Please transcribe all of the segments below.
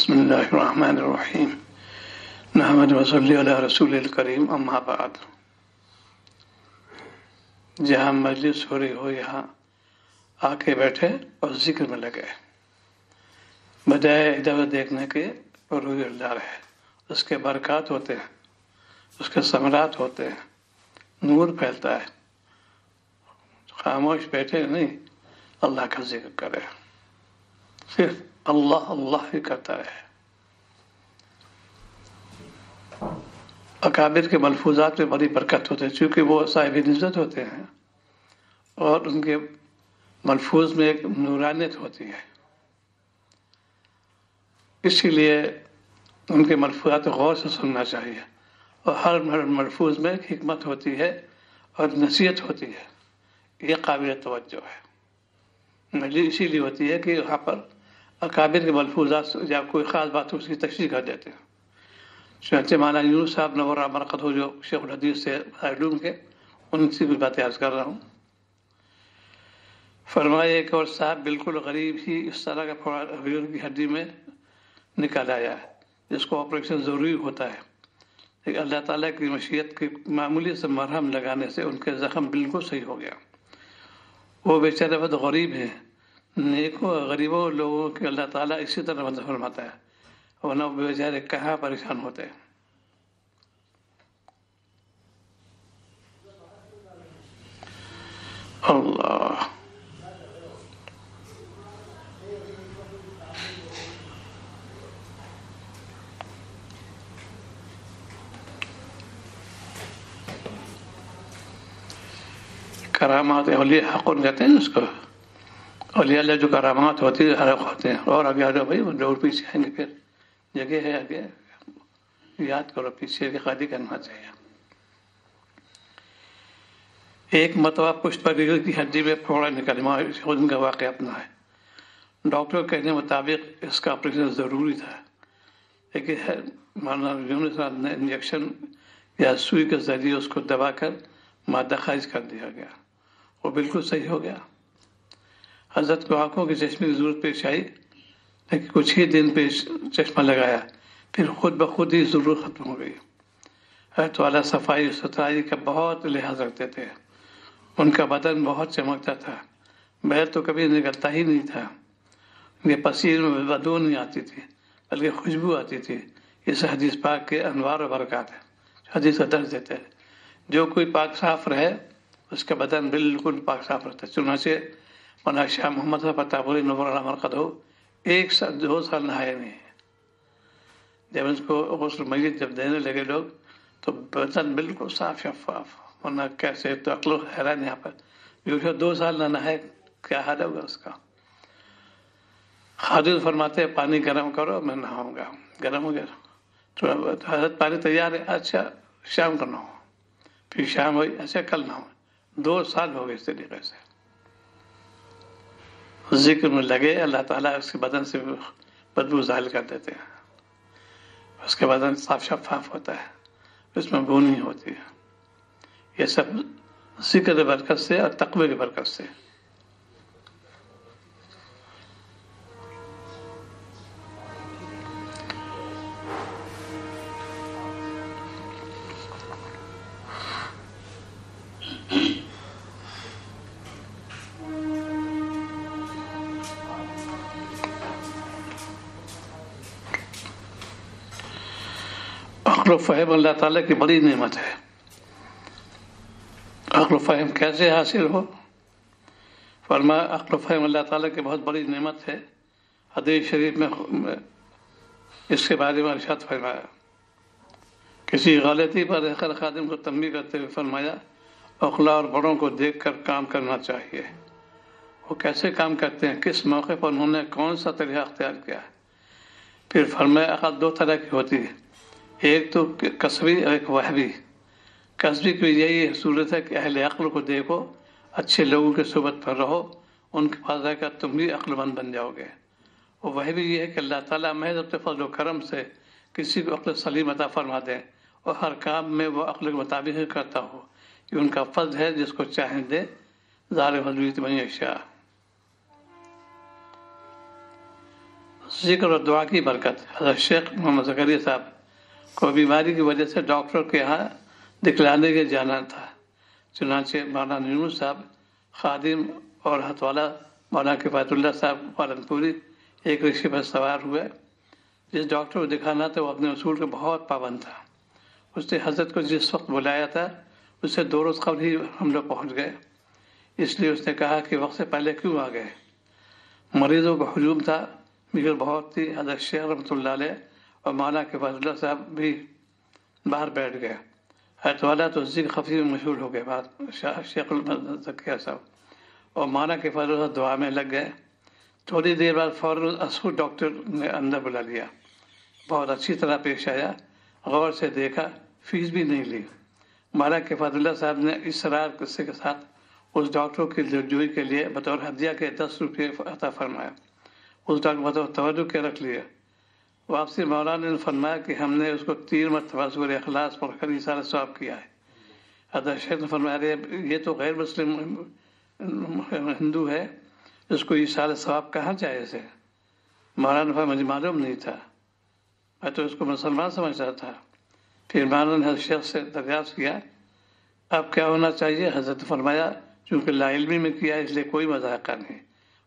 بسم اللہ الرحمن الرحیم نحمد و صلی علی رسول الکریم اما بعد۔ جہاں مجلس ہو رہی ہو یہاں آ کے بیٹھے اور ذکر میں لگے، بجائے ادھر دیکھنے کے اور روی اللہ رہے۔ اس کے برکات ہوتے ہیں، اس کے ثمرات ہوتے ہیں، نور پھیلتا ہے۔ خاموش بیٹھے نہیں، اللہ کا ذکر کرے، صرف اللہ اللہ ہی کرتا رہے۔ اکابر کے ملفوظات میں بڑی برکت ہوتی ہے، چونکہ وہ صاحب نزت ہوتے ہیں اور ان کے ملفوظ میں ایک نورانیت ہوتی ہے، اسی لیے ان کے ملفوظات غور سے سننا چاہیے، اور ہر ملفوظ میں ایک حکمت ہوتی ہے اور نصیحت ہوتی ہے۔ یہ قابل توجہ ہے، مجھے اسی لیے ہوتی ہے کہ وہاں پر اکابر کے ملفوظات یا کوئی خاص بات اس کی تشریح کر دیتے ہیں۔ چنانچہ مولانا یونس صاحب نور مرقد ہو، جو شیخ الحدیث سے علوم کے، ان سے بھی باتیں عرض کر رہا ہوں۔ فرمایا کہ اور صاحب بالکل غریب ہی اس طرح کا پھوڑا ریڑھ کی ہڈی میں نکال آیا ہے جس کو آپریشن ضروری ہوتا ہے، لیکن اللہ تعالیٰ کی مشیت کی معمولی سے مرہم لگانے سے ان کے زخم بالکل صحیح ہو گیا۔ وہ بیچارے بہت غریب ہیں، نیکوں غریبوں لوگوں کے اللہ تعالیٰ اسی طرح مدد فرماتا ہے، ورنہ وہ بیچارے کہاں پریشان ہوتے ہیں۔ اللہ کرامات اولیاء حق کہتے ہیں اس کو، اولیاء اللہ جو کرامات ہوتی ہے حق ہوتے ہیں۔ اور آگے آ جاؤ بھائی، لوگ پیچھے آئیں گے، پھر جگہ ہے آگے، یاد کرو پیچھے کی قادی کرنا چاہیے۔ ایک مرتبہ پشت پر ریڑھ کی ہڈی میں پھوڑا نکلا، ان کا واقعہ اپنا ہے۔ ڈاکٹر کے کہنے مطابق اس کا آپریشن ضروری تھا، لیکن مولانا یونس صاحب نے انجیکشن یا سوئی کے ذریعے اس کو دبا کر مادہ خارج کر دیا گیا، وہ بالکل صحیح ہو گیا۔ حضرت کو آنکھوں کی چشمے کی ضرورت پیش آئی، لیکن کچھ ہی دن پہ چشمہ لگایا، پھر خود بخود ہی ضرورت ختم ہو گئی۔ حضرت والا صفائی ستھرائی کا بہت لحاظ رکھتے تھے، ان کا بدن بہت چمکتا تھا، بیل تو کبھی نکلتا ہی نہیں تھا، ان کے پسینے میں بدبو نہیں آتی تھی بلکہ خوشبو آتی تھی۔ اس حدیث پاک کے انوار و برکات ہیں، حدیث کا درس دیتے ہیں۔ جو کوئی پاک صاف رہے اس کا بدن بالکل پاک صاف رہتا ہے۔ چنانچہ مولانا شاہ محمد صاحب فتح نور علی مرقد ہو، 2 سال نہائے نہیں۔ جب اس کو غسل میت جب دینے لگے لوگ تو بدن بالکل صاف شفاف، ورنہ کیسے تو عقل و حیران یہاں پر، جو 2 سال نہ نہائے کیا حال ہوگا اس کا۔ خادم فرماتے ہیں پانی گرم کرو میں نہاؤں گا، گرم ہو گیا تو حضرت پانی تیار ہے، اچھا شام کو نہاؤ، پھر شام ہوئی، اچھا کل نہ ہو۔ 2 سال ہو گئے اس طریقے سے ذکر میں لگے۔ اللہ تعالیٰ اس کے بدن سے بدبو ظاہر کر دیتے ہیں، اس کے بدن صاف شفاف ہوتا ہے، اس میں بو نہیں ہوتی ہے۔ یہ سب ذکر کی برکت سے اور تقوی کی برکت سے۔ عقل و فہم اللہ تعالیٰ کی بڑی نعمت ہے۔ عقل و فہم کیسے حاصل ہو؟ فرمایا عقل و فہم اللہ تعالیٰ کی بہت بڑی نعمت ہے۔ حدیث شریف میں اس کے بارے میں ارشاد فرمایا، کسی غلطی پر خیر خادم کو تنبیہ کرتے ہوئے فرمایا عقلاء اور بڑوں کو دیکھ کر کام کرنا چاہیے۔ وہ کیسے کام کرتے ہیں، کس موقع پر انہوں نے کون سا طریقہ اختیار کیا ہے۔ پھر فرمایا عقل 2 طرح کی ہوتی ہے، ایک تو کسبی اور ایک وہبی۔ کسبی کی یہی صورت ہے کہ اہل عقل کو دیکھو، اچھے لوگوں کے صحبت پر رہو، ان کے پاس رہ کر تم بھی عقل مند بن جاؤ گے۔ اور وہبی یہ ہے کہ اللہ تعالیٰ محض اپنے فضل و کرم سے کسی کو عقل سلیم عطا فرما دے اور ہر کام میں وہ عقل کے مطابق ہی کرتا ہو، یہ ان کا فضل ہے، جس کو چاہیں دے، ظاہر فضل من یشاء۔ ذکر اور دعا کی برکت۔ حضرت شیخ محمد زکریا صاحب کو بیماری کی وجہ سے ڈاکٹر کے یہاں دکھلانے کے جانا تھا، چنانچہ مولانا یونس صاحب خادم اور ہاتھ والا مولانا کفایت اللہ صاحب پالنپوری ایک رکشے پر سوار ہوئے۔ جس ڈاکٹر کو دکھانا تھا وہ اپنے اصول کا بہت پابند تھا۔ اس نے حضرت کو جس وقت بلایا تھا اس سے 2 روز قبل ہی ہم لوگ پہنچ گئے، اس لیے اس نے کہا کہ وقت سے پہلے کیوں آ گئے۔ مریضوں کا ہجوم تھا، بھیڑ بہت تھی۔ حضرت شیخ رحمۃ اللہ علیہ اور مولانا کفایت اللہ صاحب بھی باہر بیٹھ گئے۔ حضرت والا تو ذکر خفی میں مشہور ہو گئے، شیخ زکریا صاحب اور مولانا کفایت اللہ دعا میں لگ گئے۔ تھوڑی دیر بعد فوراً اسود ڈاکٹر نے اندر بلا لیا، بہت اچھی طرح پیش آیا، غور سے دیکھا، فیس بھی نہیں لی۔ مولانا کفایت اللہ صاحب نے اصرار کے ساتھ اس ڈاکٹر کی دلجوئی کے لیے بطور ہدیہ کے 10 روپے عطا فرمایا۔ اس ڈاکٹر بطور توجہ کے رکھ لیے۔ واپسی مولانا نے فرمایا کہ ہم نے اس کو 3 مرتبہ سورہ اخلاص پڑھ کر اثار ثواب کیا ہے۔ حضرت شیخ نے فرمایا یہ تو غیر مسلم ہندو ہے، اس کو اثار ثواب کہاں جائز ہے؟ مولانا نے فرمایا مجھے معلوم نہیں تھا، میں تو اس کو مسلمان سمجھتا تھا۔ پھر مولانا نے حضرت شیخ سے دریافت کیا اب کیا ہونا چاہیے؟ حضرت نے فرمایا چونکہ لا علمی میں کیا اس لیے کوئی مذاقہ نہیں،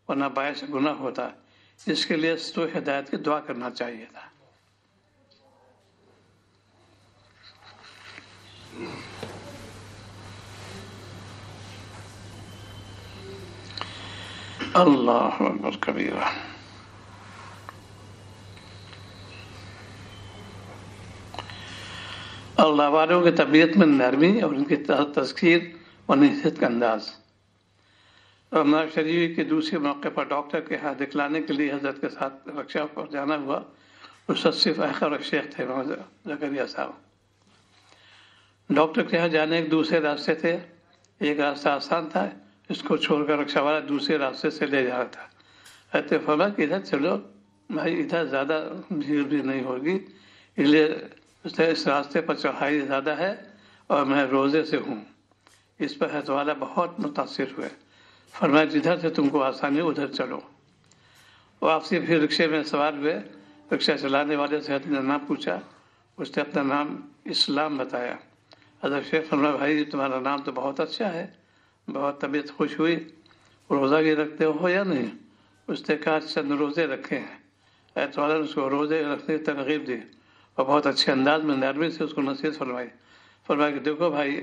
ورنہ باعث گناہ ہوتا، اس کے لیے تو ہدایت کی دعا کرنا چاہیے تھا۔ اللہ اکبر کبیرہ۔ اللہ والوں کی طبیعت میں نرمی اور ان کی تذکیر اور نصیحت کا انداز۔ رمضان شریف کے دوسرے موقع پر ڈاکٹر کے ہاتھ دکھلانے کے لیے حضرت کے ساتھ رکشا پر جانا ہوا۔ اس وقت صرف آخر اور شیخ تھے زکریا صاحب۔ ڈاکٹر کے یہاں جانے ایک دوسرے راستے تھے، ایک راستہ آسان تھا، اس کو چھوڑ کر رکشا والا دوسرے راستے سے لے جا رہا تھا۔ حضرت فرمایا کہ ادھر چلو بھائی، ادھر زیادہ بھیڑ بھی نہیں ہوگی، اس لیے اس راستے پر چڑھائی زیادہ ہے اور میں روزے سے ہوں۔ اس پر حضرت والا بہت متاثر ہوئے، فرمایا جدھر سے تم کو آسانی ادھر چلو۔ واپسی پھر رکشے میں سوار ہوئے۔ رکشہ چلانے والے سے حضرت نے نام پوچھا، اس نے اپنا نام اسلام بتایا۔ حضرت شیخ فرمایا بھائی تمہارا نام تو بہت اچھا ہے، بہت طبیعت خوش ہوئی، روزہ بھی رکھتے ہو یا نہیں؟ اس نے کہا چند روزے رکھے ہیں۔ حضرت والا نے اس کو روزے رکھنے کی ترغیب دی اور بہت اچھے انداز میں نرمی سے اس کو نصیحت فرمائی۔ فرمایا کہ دیکھو بھائی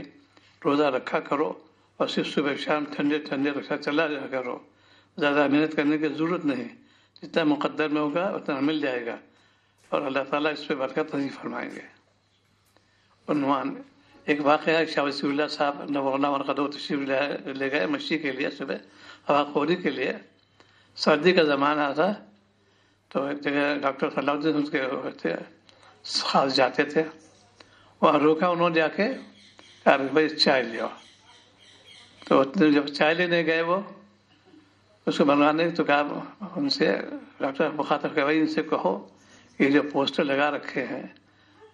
روزہ رکھا کرو اور صرف صبح شام ٹھنڈے ٹھنڈے رکشہ چلا جا کرو، زیادہ محنت کرنے کی ضرورت نہیں، جتنا مقدر میں ہوگا اتنا مل جائے گا اور اللہ تعالیٰ اس پہ برکت نصیب فرمائیں گے۔ عنوان ایک واقعہ شاہ وسیع اللہ صاحب نواللہ ورقدو تشریف لے گئے مشی کے لیے، صبح ہوا خوری کے لیے، سردی کا زمانہ تھا، تو ایک جگہ ڈاکٹر صلی اللہ علیہ وسلم کے تھے خاص جاتے تھے، وہاں روکا انہوں نے جا کے کہا بھائی چائے لو۔ تو جب چائے لینے گئے وہ اس کو بنوانے تو کہا ان سے ڈاکٹر مخاطب کہ بھائی ان سے کہو یہ جو پوسٹر لگا رکھے ہیں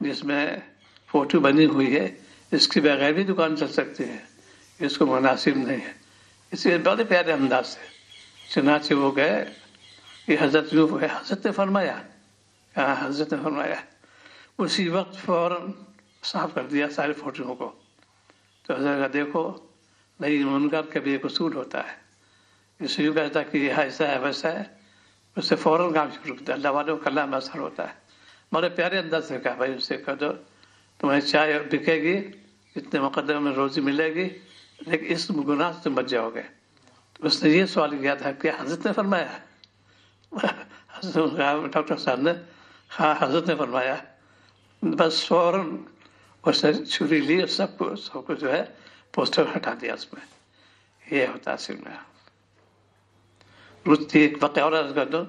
جس میں فوٹو بنی ہوئی ہے اس کے بغیر بھی دکان چل سکتی ہے، اس کو مناسب نہیں ہے۔ اس لیے بڑے پیارے انداز سے چنانچہ وہ گئے کہ حضرت نے فرمایا، کہا حضرت نے فرمایا، اسی وقت فوراً صاف کر دیا سارے فوٹوؤں کو۔ تو حضرت کا دیکھو نہیں منکر کا بھی ایک اصول ہوتا ہے، اس لیے کہتا کہ یہ ایسا ہے ویسا ہے، اس سے فوراً کام شروع کرتا ہے، اللہ والوں کا کلام اثر ہوتا ہے۔ بڑے پیارے انداز سے کہا بھائی اس سے کہہ دو تمہاری چائے بکے گی، اتنے مقدمے میں روزی ملے گی، لیکن اس گناہ سے تم بچ جاؤ گے۔ تو اس نے یہ سوال کیا تھا کہ حضرت نے فرمایا؟ ڈاکٹر صاحب نے ہاں حضرت نے فرمایا۔ بس فوراً اس نے چھری لی اور سب کو جو ہے پوسٹر ہٹا دیا اس میں۔ یہ ہوتا ہے سن میں روز ایک واقعہ اور عرض کر دوں،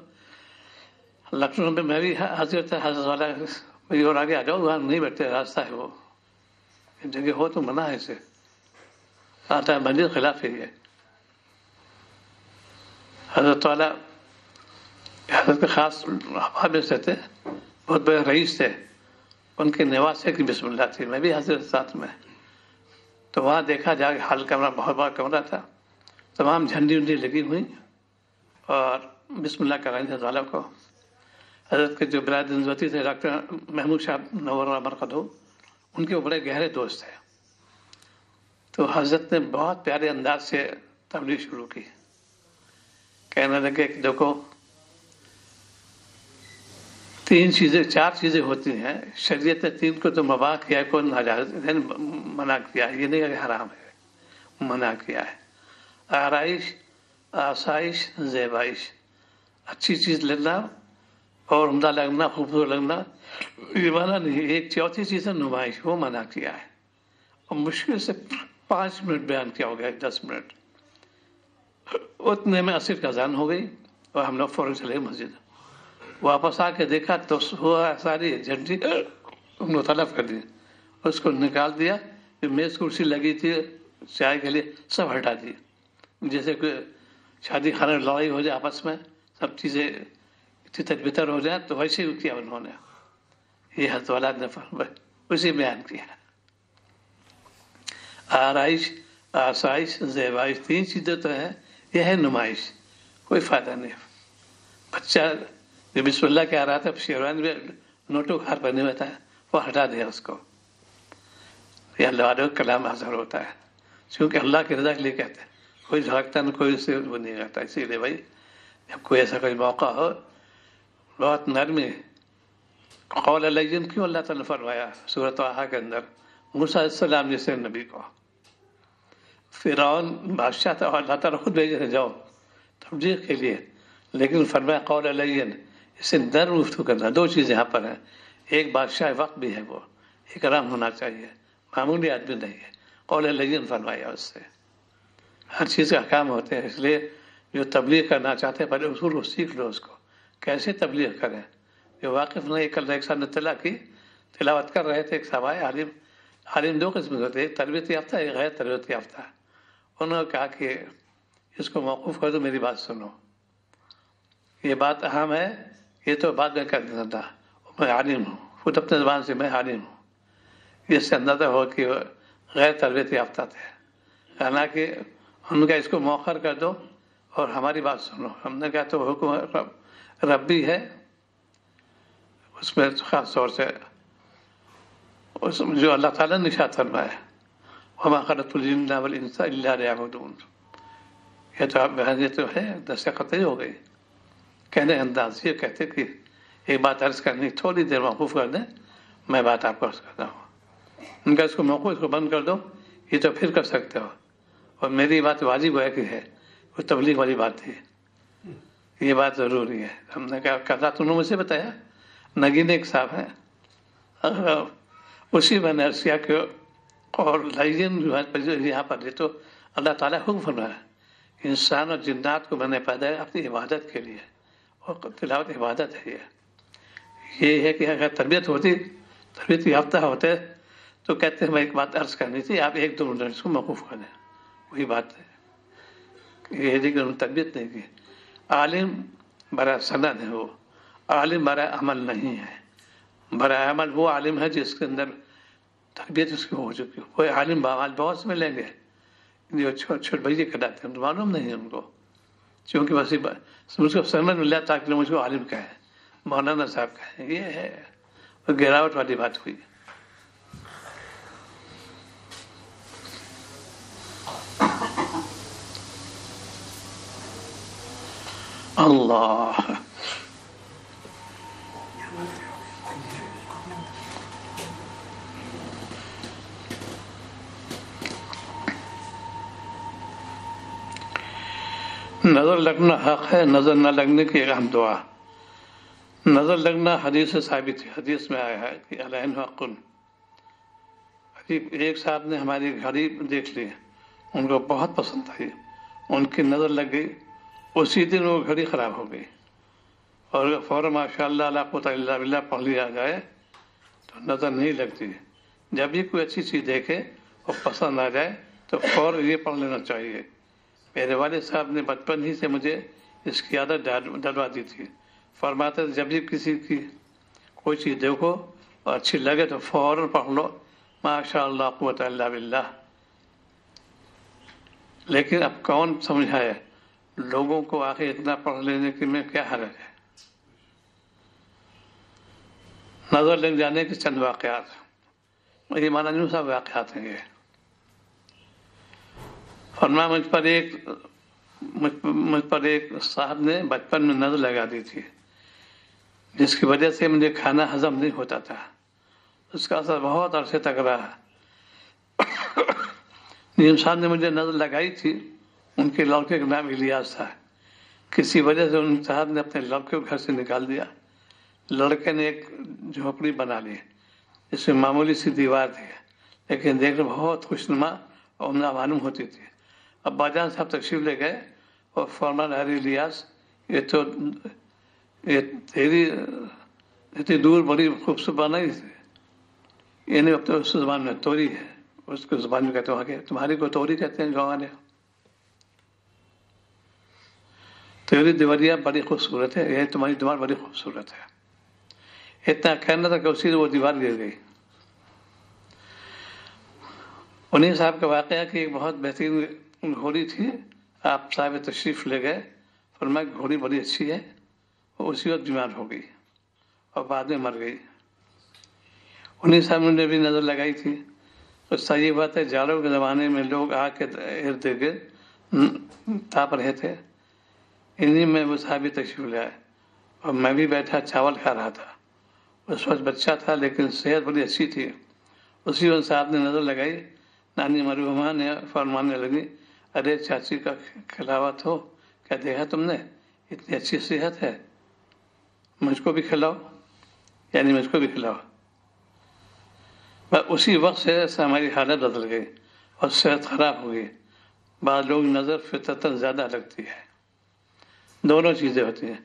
لکھنؤ میں بھی حاضر تھا، حضرت والا بھائی اور آگے آ جاؤ، وہاں نہیں بیٹھتے، راستہ ہے وہ جگہ ہو تو منع ہے اسے، آتا ہے بندی خلاف ہے یہ۔ حضرت والا حضرت کے خاص حافظ سے تھے، بہت بڑے رئیس تھے، ان کے نواسے کی بسم اللہ تھی، میں بھی حضرت ساتھ میں، تو وہاں دیکھا جا کے حال کمرہ بہت بڑا کمرہ تھا، تمام جھنڈی ونڈی لگی ہوئی اور بسم اللہ کرائی حضرت والا کو۔ حضرت کے جو برادر نسبتی تھے ڈاکٹر محمود شاہ نور مرقدو، ان کے بڑے گہرے دوست تھے. تو حضرت نے بہت پیارے انداز سے تبلیغ شروع کی. کہنے لگے کہ دیکھو 4 چیزیں ہوتی ہیں، شریعت نے 3 کو تو مباح کیا ہے، کوئی ناجائز منع کیا ہے، یہ نہیں کہ حرام ہے، منع کیا ہے. آرائش، آسائش، زیبائش، اچھی چیز لینا اور عمدہ لگنا، خوبصورت لگنا، یہ منع نہیں. ایک چوتھی چیز ہے نمائش، وہ منع کیا ہے. اور مشکل سے 5 منٹ بیان کیا ہو گیا، 10 منٹ. اتنے میں عصر کا اذان ہو گئی اور ہم لوگ فوراً چلے مسجد. واپس آ کے دیکھا تو ساری جھنڈی انہوں طلب کر دی، اس کو نکال دیا. میز کرسی لگی تھی چائے کے لیے سب ہٹا دی. جیسے کہ شادی خانے میں لڑائی ہو جائے آپس میں، سب چیزیں تتر بتر ہو جائیں، تو ویسے ہی کیا انہوں نے. یہ حضرت والا نے اسی بیان کیا. آرائش، آسائش، زیبائش، 3 چیزیں تو ہیں، یہ ہے نمائش، کوئی فائدہ نہیں. بچہ جو بسم اللہ کہہ رہا تھا شیروانی میں نوٹو ہار پہنے ہوئے تھا، وہ ہٹا دیا اس کو. یہ اللہ والوں کا کلام حاضر ہوتا ہے، کیونکہ اللہ کی رضا کے لیے کہتے ہیں. کوئی جھڑکتا نہیں، کوئی اس سے وہ نہیں کرتا. اسی لیے بھائی جب کوئی ایسا کوئی موقع ہو، بہت نرمی قول لین کیوں اللہ تعالیٰ نے فرمایا سورۃ طٰہٰ کے اندر موسیٰ علیہ السلام جیسے نبی کو. فرعون بادشاہ تھا اور اللہ تعالیٰ خود بھیجے تھے جاؤ تبلیغ کے لیے، لیکن فرمایا قول لین، اس سے نرم گفتگو کرنا. 2 چیزیں یہاں پر ہیں. ایک بادشاہ وقت بھی ہے، وہ اکرام ہونا چاہیے، معمولی آدمی نہیں ہے. قول لین فرمایا، اس سے ہر چیز کا احکام ہوتے ہیں. اس لیے جو تبلیغ کرنا چاہتے ہیں پہلے اصول کو سیکھ لو، اس کو کیسے تبلیغ کریں. جو واقف نہیں، کل ایک صاحب نے تلاوت کر رہے تھے. ایک صاحب آئے، عالم 2 قسم کے ہوتے ہیں، ایک تربیت یافتہ، ایک غیر تربیت یافتہ. انہوں نے کہا کہ اس کو موقوف کر دو، میری بات سنو، یہ بات اہم ہے، یہ تو بعد میں کر دیتا، میں عالم ہوں، خود اپنے زبان سے میں عالم ہوں. اس سے اندازہ ہو کہ وہ غیر تربیت یافتہ تھے. حالانکہ ان کا اس کو مؤخر کر دو اور ہماری بات سنو. ہم نے کہا تو حکم ربی ہے، اس میں خاص طور سے جو اللہ تعالیٰ نے ارشاد فرمایا ہے وما خلقت الجن والانس الا ليعبدون. یہ تو ہے دست قطعی ہو گئی. کہنے انداز یہ کہتے کہ ایک بات عرض کرنی، تھوڑی دیر موقوف کر دیں، میں بات آپ کو عرض کرتا ہوں. ان کا اس کو موقوف، اس کو بند کر دو، یہ تو پھر کر سکتے ہو. اور میری بات واجب ہے کہ ہے، وہ تبلیغ والی بات تھی، یہ بات ضروری ہے. ہم نے کہا تم نے مجھے بتایا، نگین ایک صاحب ہیں، اسی میں نے عرض کیا کہ اور لائن یہاں پر یہ تو اللہ تعالیٰ حکم فرمایا انسان اور جنات کو میں نے پیدا ہے اپنی عبادت کے لیے، اور تلاوت عبادت ہے. یہ ہے کہ اگر تربیت یافتہ ہوتے تو کہتے ہیں میں ایک بات عرض کرنی تھی، آپ 1-2 منٹ اس کو موقوف کر دیں. وہی بات ہے، یہ لیکن تربیت نہیں کی. عالم برا سند ہے، وہ عالم برا عمل نہیں ہے. برا عمل وہ عالم ہے جس کے اندر تربیت اس کی ہو چکی. وہ عالم باعمال بہت سے ملیں گے جو چھوٹ بھائی کراتے ہیں، معلوم نہیں ہے ان کو، چونکہ بس مجھ کو سمجھ مل جاتا کہ مجھ کو عالم کہیں، مولانا صاحب کہیں. یہ ہے گراوٹ والی بات ہوئی. اللہ نظر لگنا حق ہے، نظر نہ لگنے کی اہم دعا. نظر لگنا حدیث سے ثابت ہے، حدیث میں آیا ہے کہ العین حق. ایک صاحب نے ہماری گھڑی دیکھ لی، ان کو بہت پسند آئی، ان کی نظر لگ گئی، اسی دن وہ گھڑی خراب ہو گئی. اور فوراً ماشاء اللہ لا قوت الا باللہ پڑھ لیا جائے تو نظر نہیں لگتی. جب بھی کوئی اچھی چیز دیکھے اور پسند آ جائے تو فوراً یہ پڑھ لینا چاہیے. میرے والد صاحب نے بچپن ہی سے مجھے اس کی عادت ڈلوا دی تھی. فرماتے جب بھی کسی کی کوئی چیز دیکھو اور اچھی لگے تو فوراً پڑھ لو ماشاء اللہ قوت الا باللہ. لیکن اب کون سمجھائے لوگوں کو آخر اتنا پڑھ لینے کی میں کیا حرج ہے. نظر لگ جانے کے چند واقعات، یہ مانا نہیں سب واقعات ہیں یہ۔ فرمایا مجھ پر ایک صاحب نے بچپن میں نظر لگا دی تھی، جس کی وجہ سے مجھے کھانا ہضم نہیں ہوتا تھا، اس کا اثر بہت عرصے تک رہا۔ جن صاحب نے مجھے نظر لگائی تھی ان کے لڑکے کا نام الیاس تھا، کسی وجہ سے ان صاحب نے اپنے لڑکے کو گھر سے نکال دیا۔ لڑکے نے ایک جھوپڑی بنا لی جس میں معمولی سی دیوار تھی، لیکن دیکھنے بہت خوشنما اور عمدہ معلوم ہوتی تھی۔ ابا جان صاحب تشریف لے گئے اور فوراً ارے الیاس، یہ تیری اتنی دور بڑی خوبصورت بنائی تھی، یعنی اب تو اس زبان میں توری ہے، اس کو زبان میں کہتے ہیں کہ تمہاری کو توری کہتے ہیں گاؤں والے، تیری دیواریاں بڑی خوبصورت ہے، یہ تمہاری دیوار بڑی خوبصورت ہے۔ اتنا کہنا تھا کہ اسی سے وہ دیوار گر گئی۔ انہیں صاحب کا واقعہ کہ ایک بہت بہترین گھوڑی تھی، آپ صاحب تشریف لے گئے، فرمایا گھوڑی بڑی اچھی ہے، وہ اسی وقت بیمار ہو گئی اور بعد میں مر گئی۔ انہیں صاحب نے بھی نظر لگائی تھی۔ تو صحیح بات ہے، جاڑوں کے زمانے میں لوگ آ کے ارد گرد تاپ رہے تھے، انہیں میں وہ صاحب تشریف لے آئے اور میں بھی بیٹھا چاول کھا رہا تھا۔ اس وقت بچہ تھا لیکن صحت بڑی اچھی تھی۔ اسی وقت صاحب نے نظر لگائی، نانی مرحومہ نے فرمانے لگی، ارے چاچی کا کھلاوا تو کیا دیکھا تم نے، اتنی اچھی صحت ہے، مجھ کو بھی کھلاؤ، یعنی مجھ کو بھی کھلاؤ۔ اسی وقت سے ہماری حالت بدل گئی اور صحت خراب ہو گئی۔ بعض لوگ نظر فطرتاً زیادہ لگتی ہے، دونوں چیزیں ہوتی ہیں۔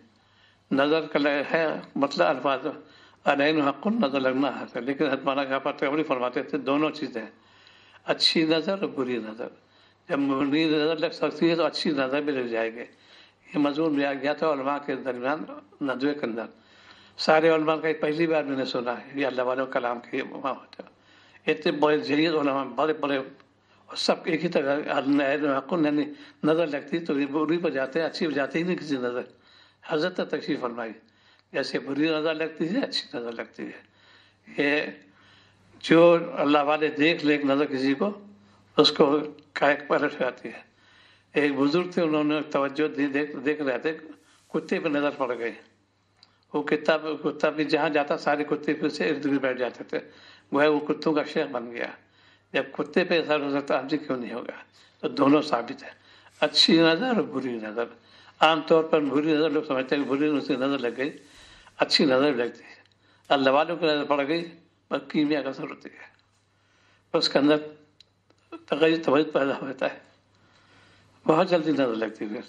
نظر کا ہے مطلب الفاظ عین حق نظر لگنا ہے، لیکن ہمارا یہاں پر تقریباً فرماتے تھے دونوں چیزیں، اچھی نظر اور بری نظر۔ جب بری نظر لگ سکتی ہے تو اچھی نظر بھی لگ جائے گی۔ یہ مضمون لیا گیا تھا علماء کے درمیان ندوے کے اندر، سارے علماء کا پہلی بار میں نے سنا ہے، یہ اللہ والوں کلام کے وہاں ہوتا ہے۔ اتنے بڑے جدید علماء بڑے بڑے سب ایک ہی طرح نظر لگتی تو بری پر جاتے ہیں، اچھی پر جاتی ہی نہیں کسی نظر۔ حضرت نے تشریف فرمائی جیسے بری نظر لگتی ہے اچھی نظر لگتی ہے۔ یہ جو اللہ والے دیکھ لے ایک نظر کسی کو، اس کو کائک پلٹ جاتی ہے۔ ایک بزرگ تھے، انہوں نے توجہ دی، دیکھ رہے تھے، کتے پہ نظر پڑ گئی۔ وہ کتا بھی جہاں جاتا سارے کتے پہ سے ارد گرد بیٹھ جاتے تھے، وہ کتوں کا شیخ بن گیا۔ جب کتے پہ اثر ہو سکتا آپ جی کیوں نہیں ہوگا؟ تو دونوں ثابت ہے، اچھی نظر اور بری نظر۔ عام طور پر بری نظر لوگ سمجھتے ہیں کہ بری نظر لگ گئی، اچھی نظر لگتی ہے۔ اللہ والوں کی نظر پڑ گئی، بس کیمیا کا اثر ہوتی ہے، اس کے اندر توجہ پیدا ہوتا ہے، بہت جلدی نظر لگتی ہے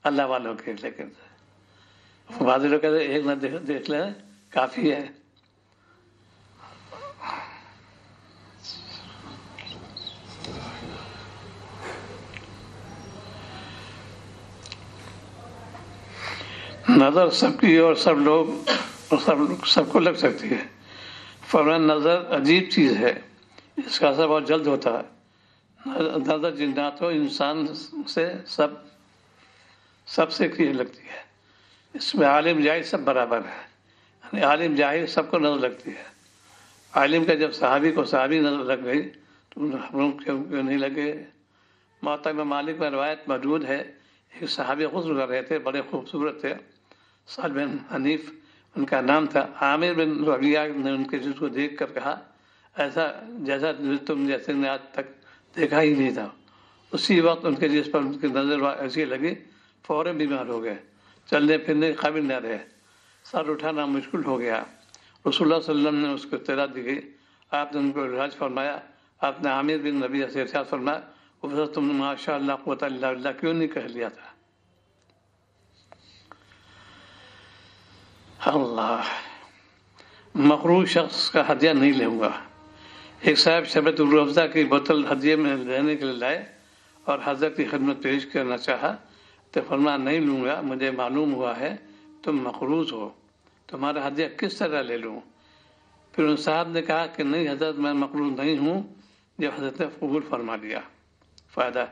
اللہ والوں کے۔ لیکن بعض لوگ کہتے ہیں ایک نظر دیکھ لیں کافی ہے۔ نظر سب کی اور سب کو لگ سکتی ہے۔ فوراً نظر عجیب چیز ہے، اس کا اثر بہت جلد ہوتا ہے۔ نظر جنات و انسان سے سب سے کلیئر لگتی ہے۔ اس میں عالم جاہل سب برابر ہے، یعنی عالم جاہل سب کو نظر لگتی ہے۔ عالم کا جب صحابی کو صحابی نظر لگ گئی تو ہم لوگ کیوں نہیں لگے؟ موطا امام مالک میں روایت موجود ہے، ایک صحابی غسل کر رہے تھے، بڑے خوبصورت تھے، سعد بن حنیف ان کا نام تھا۔ عامر بن ربیعہ نے ان کے جسم کو دیکھ کر کہا، ایسا جیسا تم جیسے نے آج تک دیکھا ہی نہیں تھا۔ اسی وقت ان کے جسم پر ان کی نظر ایسی لگی، فوراً بیمار ہو گئے، چلنے پھرنے کے قابل نہ رہے، سر اٹھانا مشکل ہو گیا۔ رسول اللہ صلی اللہ علیہ وسلم نے اس کو اطلاع دی گئی، آپ نے ان کو علاج فرمایا۔ آپ نے عامر بن ربیعہ سے ارشاد فرمایا، تم نے ماشاء اللہ قوت الا باللہ کیوں نہیں کہہ لیا تھا؟ اللہ، مقروض شخص کا ہدیہ نہیں لوں گا۔ ایک صاحب شربت الروح کی بوتل ہدیے میں لینے کے لیے لائے اور حضرت کی خدمت پیش کرنا چاہا تو فرمایا نہیں لوں گا، مجھے معلوم ہوا ہے تم مقروض ہو، تمہارا ہدیہ کس طرح لے لوں؟ پھر ان صاحب نے کہا کہ نہیں حضرت، میں مقروض نہیں ہوں۔ جب حضرت نے قبول فرما لیا۔ فائدہ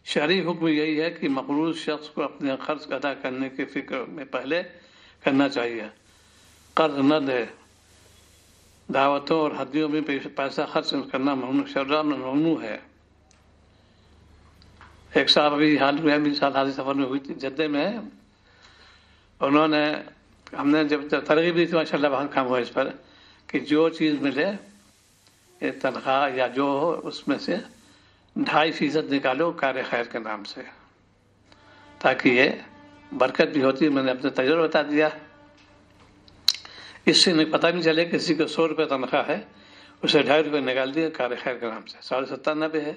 شرعی حکم یہی ہے کہ مقروض شخص کو اپنے قرض ادا کرنے کی فکر میں پہلے کرنا چاہیے۔ قرض نہ دے، دعوتوں اور ہدیوں میں پیسہ خرچ کرنا ممنوع ہے۔ ایک صاحب ابھی حال میں بھی حاضر سفر میں ہوئی تھی، جدہ میں ہے، انہوں نے ہم نے جب ترغیب دی تھی ماشاء اللہ بہت کام ہوا اس پر کہ جو چیز ملے تنخواہ یا جو ہو اس میں سے 2.5% نکالو کار خیر کے نام سے، تاکہ یہ برکت بھی ہوتی ہے۔ میں نے اپنے تجربہ بتا دیا، اس سے پتہ نہیں چلے کسی کو 100 روپے تنخواہ ہے، اسے 2.5 روپے نکال دیے کار خیر کے نام سے، 97.5 ہے،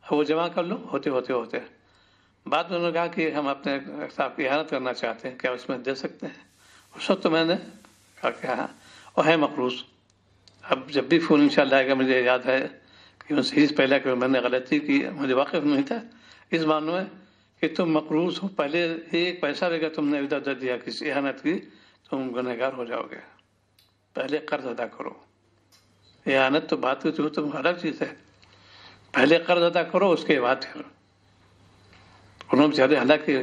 وہ جمع کر لو ہوتے بعد میں انہوں نے کہا کہ ہم اپنے صاحب کی احانت کرنا چاہتے ہیں، کیا اس میں دے سکتے ہیں؟ اس وقت تو میں نے کہا کہ ہاں، اور ہے مقروض۔ اب جب بھی فون انشاءاللہ آئے گا، مجھے یاد ہے کہ اس پہلے کہ میں نے غلطی کی، مجھے واقف نہیں تھا اس معنی میں کہ تم مقروض ہو، پہلے ایک پیسہ لے کر تم نے ادھر ادھر دیا، کسی احانت کی، تم گنہگار ہو جاؤ گے۔ پہلے قرض ادا کرو، احانت تو بات ہوتی ہو، تم الگ چیز ہے، پہلے قرض ادا کرو، اس کے بعد پھر انہوں نے بیچارے حالانکہ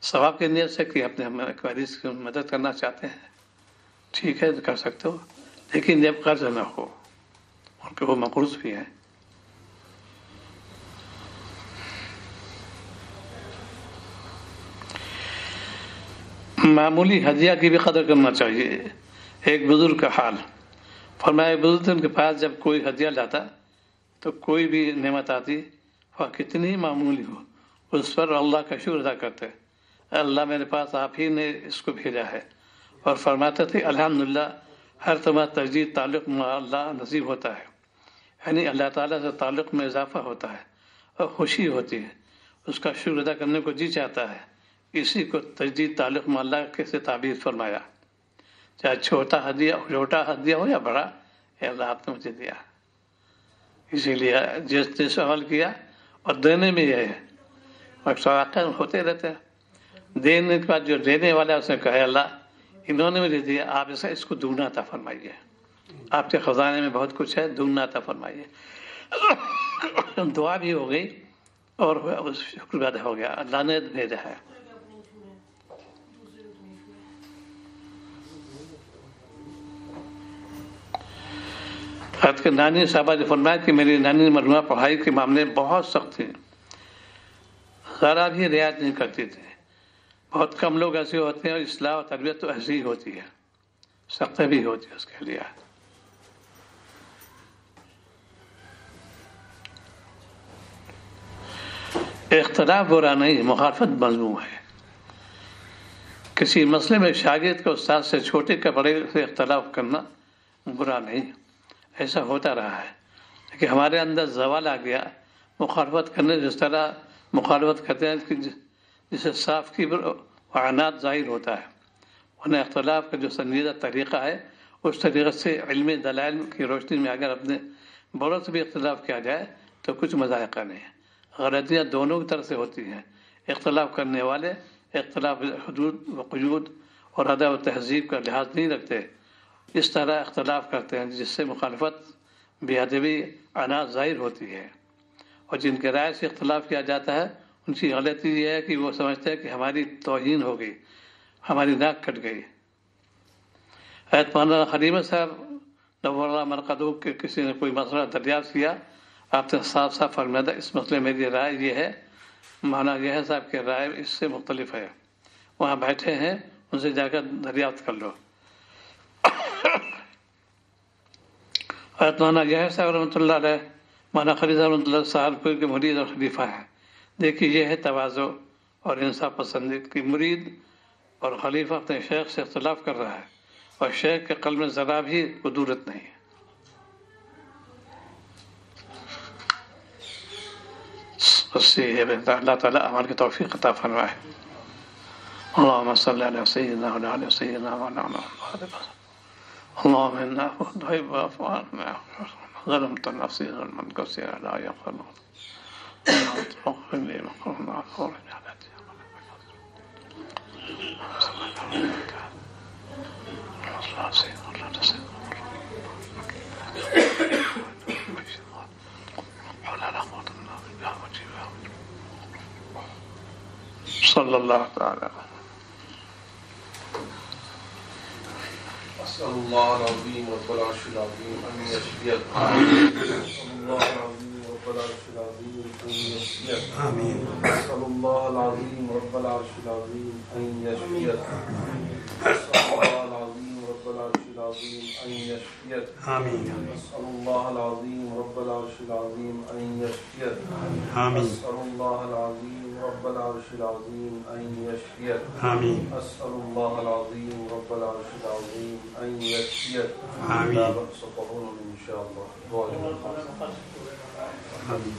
ثواب کی نیت سے کہ اپنے مریض کی مدد کرنا چاہتے ہیں، ٹھیک ہے کر سکتے ہو، لیکن جب قرض نہ ہو، ان کے وہ مقروض بھی ہیں۔ معمولی ہدیہ کی بھی قدر کرنا چاہیے۔ ایک بزرگ کا حال فرمایا، بزرگ ان کے پاس جب کوئی ہدیہ لاتا تو کوئی بھی نعمت آتی وہ کتنی معمولی ہو، اس پر اللہ کا شکر ادا کرتے، اللہ میرے پاس آپ ہی نے اس کو بھیجا ہے، اور فرماتے تھے الحمدللہ ہر طرح تجدید تعلق میں اللہ نصیب ہوتا ہے، یعنی اللہ تعالیٰ سے تعلق میں اضافہ ہوتا ہے اور خوشی ہوتی ہے، اس کا شکر ادا کرنے کو جی چاہتا ہے، اسی کو تجدید تعلق میں اللہ کے سے تعبیر فرمایا، چاہے چھوٹا ہدیہ ہو یا بڑا، اے اللہ آپ نے مجھے دیا، اسی لیے جس عمل کیا، اور دینے میں یہ ہے، اکثر واقع ہوتے رہتے ہیں، دینے کے بعد جو دینے والا اس نے کہا اللہ انہوں نے مجھے دیا، آپ اس کو دگنا عطا فرمائیے، آپ کے خزانے میں بہت کچھ ہے، دگنا عطا فرمائیے۔ دعا بھی ہو گئی اور شکر بھی ادا ہو گیا، اللہ نے بھیجا ہے۔ حضرت کے نانی صاحبہ نے فرمایا کہ میری نانی مرحومہ پڑھائی کے معاملے میں بہت سخت تھی، ذرا بھی رعایت نہیں کرتی تھی، بہت کم لوگ ایسے ہوتے ہیں، اور اصلاح و تربیت تو ایسی ہی ہوتی ہے، سخت بھی ہوتی ہے اس کے لیے۔ اختلاف برا نہیں، مخالفت مذموم ہے۔ کسی مسئلے میں شاگرد کو استاد سے، چھوٹے کا بڑے سے اختلاف کرنا برا نہیں، ایسا ہوتا رہا ہے، لیکن ہمارے اندر زوال آ گیا مخالفت کرنے، جس طرح مخالفت کرتے ہیں کہ جسے صاف کی عناد ظاہر ہوتا ہے، انہیں اختلاف کا جو سنجیدہ طریقہ ہے اس طریقے سے علم دلائل کی روشنی میں اگر اپنے بڑوں سے بھی اختلاف کیا جائے تو کچھ مذائقہ نہیں ہے، غلطیاں دونوں کی طرف سے ہوتی ہیں، اختلاف کرنے والے اختلاف حدود و قیود اور ادب و تہذیب کا لحاظ نہیں رکھتے، اس طرح اختلاف کرتے ہیں جس سے مخالفت بے ادبی عناد ظاہر ہوتی ہے، اور جن کے رائے سے اختلاف کیا جاتا ہے ان کی غلطی یہ ہے کہ وہ سمجھتے ہیں کہ ہماری توہین ہو گئی، ہماری ناک کٹ گئی۔ حضرت مولانا حلیمہ صاحب نور اللہ مرقدہ کے کسی نے کوئی مسئلہ دریافت کیا، آپ نے صاف صاف فرمایا اس مسئلے میں میری رائے یہ ہے، مانا یہ ہے صاحب کہ رائے اس سے مختلف ہے، وہاں بیٹھے ہیں ان سے جا کر دریافت کر لو۔ حضرت مولانا یہ صاحب رحمۃ اللہ علیہ، مولانا خلیل رحمۃ اللہ صاحب کے مرید اور خلیفہ ہیں، دیکھیے یہ ہے تواضع اور انصاف پسندی کی، مرید اور خلیفہ اپنے شیخ سے اختلاف کر رہا ہے اور شیخ کے قلب میں ذرا بھی قدورت نہیں ہے۔ اس سے اللہ تعالیٰ ہمارے کی توفیق عطا فرمائے۔ اللهم صل على سيدنا وعلى سيدنا محمد، اللهم انا نحب افعالنا ظلمت نفسي ظلما كثيرا لا يغفر اغفر لي مقرنا فور صلی اللہ تعالی أسأل الله العظيم رب العرش العظيم أن يشفيك. أسأل الله العظيم رب العرش العظيم أن يشفيك. آمين. أسأل الله العظيم رب العرش العظيم أن يشفيك. أسأل الله العظيم رب العرش العظيم أن يشفيك. آمين. أسأل الله العظيم رب العرش العظيم أن يشفيك. آمين. أسأل الله العظيم رب العرش العظيم أن يشفيك. آمين. أسأل الله العظيم رب العرش العظيم أن يشفيك. آمين. لا بأس طهور إن شاء الله. آمين.